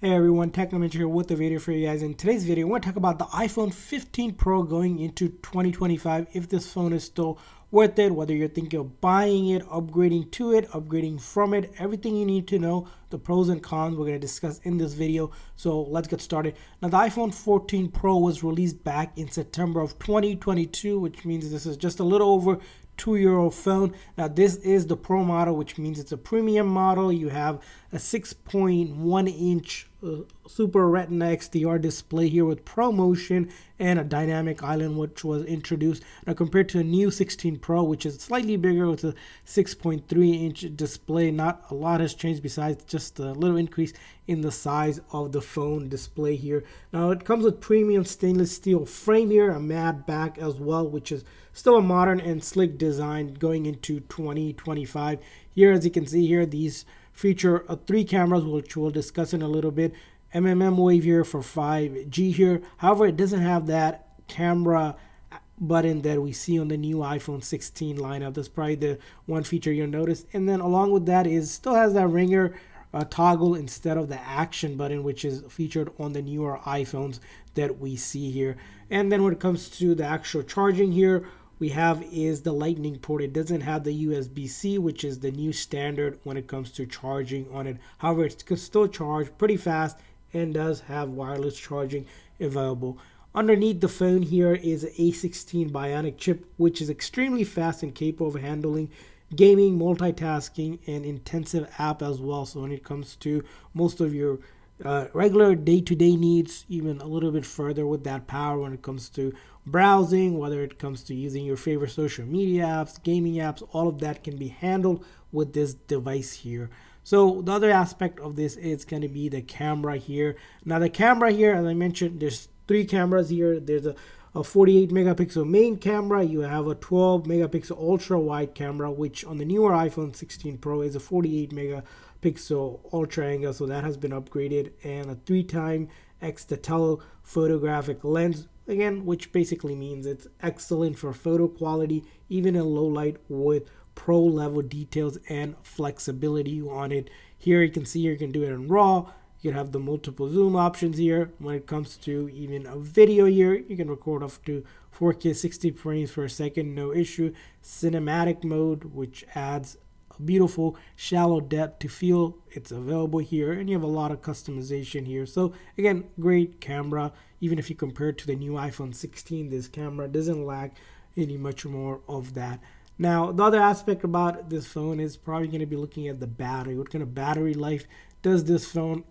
Hey everyone, Technomentary here with a video for you guys. In today's video, I want to talk about the iPhone 15 Pro going into 2025. If this phone is still worth it, whether you're thinking of buying it, upgrading to it, upgrading from it, everything you need to know, the pros and cons, we're going to discuss in this video. So let's get started. Now, the iPhone 14 Pro was released back in September of 2022, which means this is just a little over €2 phone. Now this is the Pro model, which means it's a premium model. You have a 6.1-inch Super Retina XDR display here with ProMotion and a dynamic island, which was introduced. Now compared to a new 16 Pro, which is slightly bigger with a 6.3-inch display, not a lot has changed besides just a little increase in the size of the phone display here. Now it comes with premium stainless steel frame here, a matte back as well, which is still a modern and slick design going into 2025. Here, as you can see here, these feature 3 cameras, which we'll discuss in a little bit. Wave here for 5G here. However, it doesn't have that camera button that we see on the new iPhone 16 lineup. That's probably the one feature you'll notice. And then along with that is still has that ringer toggle instead of the action button, which is featured on the newer iPhones that we see here. And then when it comes to the actual charging here, we have is the lightning port. It doesn't have the USB-C, which is the new standard when it comes to charging on it. However, it can still charge pretty fast and does have wireless charging available. Underneath the phone here is an A16 Bionic chip, which is extremely fast and capable of handling gaming, multitasking, and intensive app as well. So when it comes to most of your regular day-to-day needs, even a little bit further with that power when it comes to browsing, whether it comes to using your favorite social media apps, gaming apps, all of that can be handled with this device here. So the other aspect of this is going to be the camera here. Now the camera here, as I mentioned, there's 3 cameras here. There's a 48 megapixel main camera. You have a 12 megapixel ultra wide camera, which on the newer iPhone 16 Pro is a 48 megapixel ultra angle, so that has been upgraded, and a 3x the telephotograhic lens, again, which basically means it's excellent for photo quality even in low light with pro level details and flexibility on it. Here you can see you can do it in RAW. You can have the multiple zoom options here. When it comes to even a video here, you can record up to 4K 60 frames per second, no issue. Cinematic mode, which adds a beautiful shallow depth to feel, it's available here, and you have a lot of customization here. So again, great camera. Even if you compare it to the new iPhone 16, this camera doesn't lack any much more of that. Now, the other aspect about this phone is probably going to be looking at the battery. What kind of battery life does this phone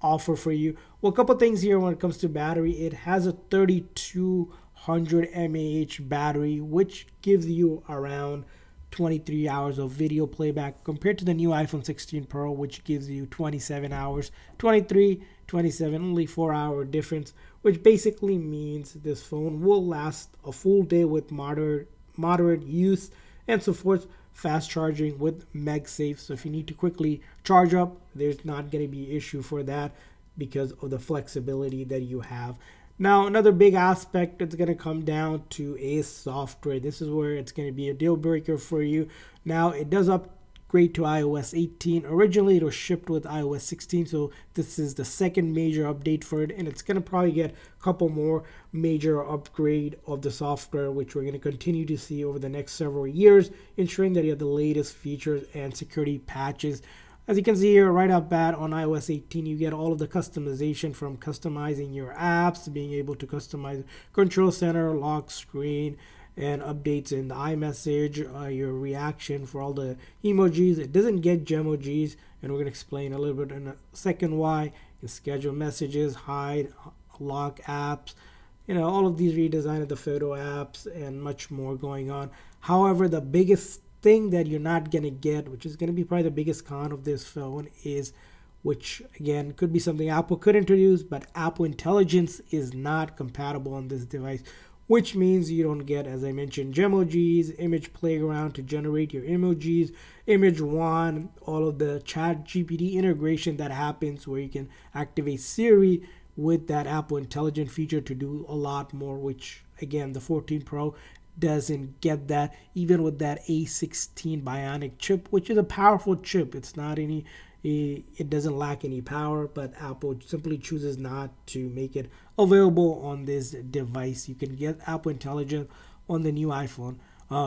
offer for you? Well, a couple things here when it comes to battery. It has a 3200 mAh battery, which gives you around 23 hours of video playback compared to the new iPhone 16 Pro, which gives you 27 hours. 23, 27, only 4-hour difference, which basically means this phone will last a full day with moderate use and supports fast charging with MagSafe. So if you need to quickly charge up, there's not going to be an issue for that because of the flexibility that you have. Now, another big aspect that's going to come down to is software. This is where it's going to be a deal breaker for you. Now, it does upgrade to iOS 18. Originally, it was shipped with iOS 16, so this is the second major update for it, and it's going to probably get a couple more major upgrade of the software, which we're going to continue to see over the next several years, ensuring that you have the latest features and security patches. As you can see here, right off bat on iOS 18, you get all of the customization, from customizing your apps to being able to customize control center, lock screen, and updates in the iMessage, your reaction for all the emojis. It doesn't get Gemojis, and we're going to explain a little bit in a second why. You can schedule messages, hide, lock apps, all of these redesign of the photo apps and much more going on. However, the biggest thing that you're not going to get, which is going to be probably the biggest con of this phone, is, which again could be something Apple could introduce, but Apple Intelligence is not compatible on this device, which means you don't get, as I mentioned, Gemojis, Image Playground to generate your emojis, Image One, all of the Chat GPT integration that happens where you can activate Siri with that Apple Intelligence feature to do a lot more, which again the 14 Pro doesn't get that, even with that A16 Bionic chip, which is a powerful chip. It's not any it doesn't lack any power, but Apple simply chooses not to make it available on this device. You can get Apple Intelligence on the new iPhone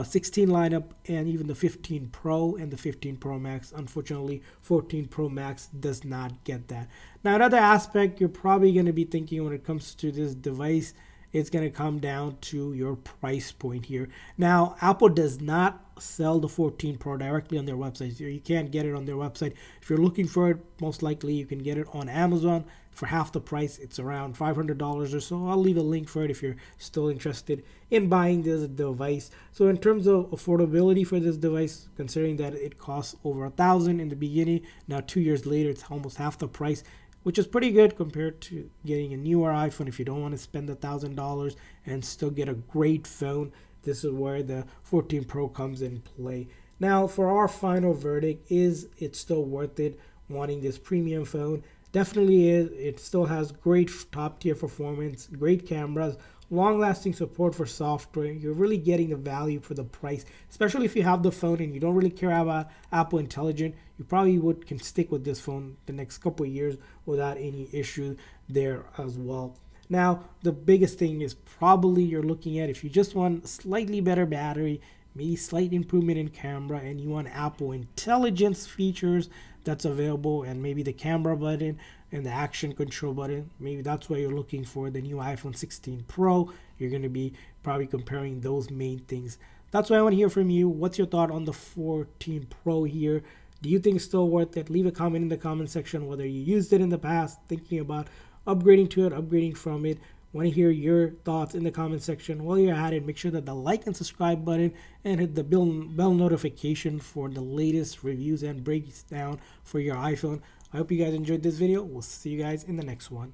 16 lineup and even the 15 Pro and the 15 Pro Max. Unfortunately, 14 Pro Max does not get that. Now, another aspect you're probably going to be thinking when it comes to this device, it's going to come down to your price point here. Now, Apple does not sell the 14 Pro directly on their website. You can't get it on their website. If you're looking for it, most likely you can get it on Amazon for half the price. It's around $500 or so. I'll leave a link for it if you're still interested in buying this device. So in terms of affordability for this device, considering that it costs over $1,000 in the beginning, now 2 years later it's almost half the price, which is pretty good compared to getting a newer iPhone. If you don't want to spend $1,000 and still get a great phone, this is where the 14 Pro comes in play. Now, for our final verdict, is it still worth it wanting this premium phone? Definitely is. It still has great top tier performance, great cameras, long lasting support for software. You're really getting the value for the price, especially if you have the phone and you don't really care about Apple Intelligent. You probably can stick with this phone the next couple of years without any issue there as well. Now, the biggest thing is probably you're looking at, if you just want a slightly better battery, maybe slight improvement in camera, and you want Apple Intelligence features that's available, and maybe the camera button and the action control button, maybe that's what you're looking for, the new iPhone 16 Pro. You're going to be probably comparing those main things. That's what I want to hear from you. What's your thought on the 14 Pro here? Do you think it's still worth it? Leave a comment in the comment section whether you used it in the past, thinking about upgrading to it, upgrading from it. Want to hear your thoughts in the comment section. While you're at it, make sure that the like and subscribe button and hit the bell notification for the latest reviews and breakdown for your iPhone. I hope you guys enjoyed this video. We'll see you guys in the next one.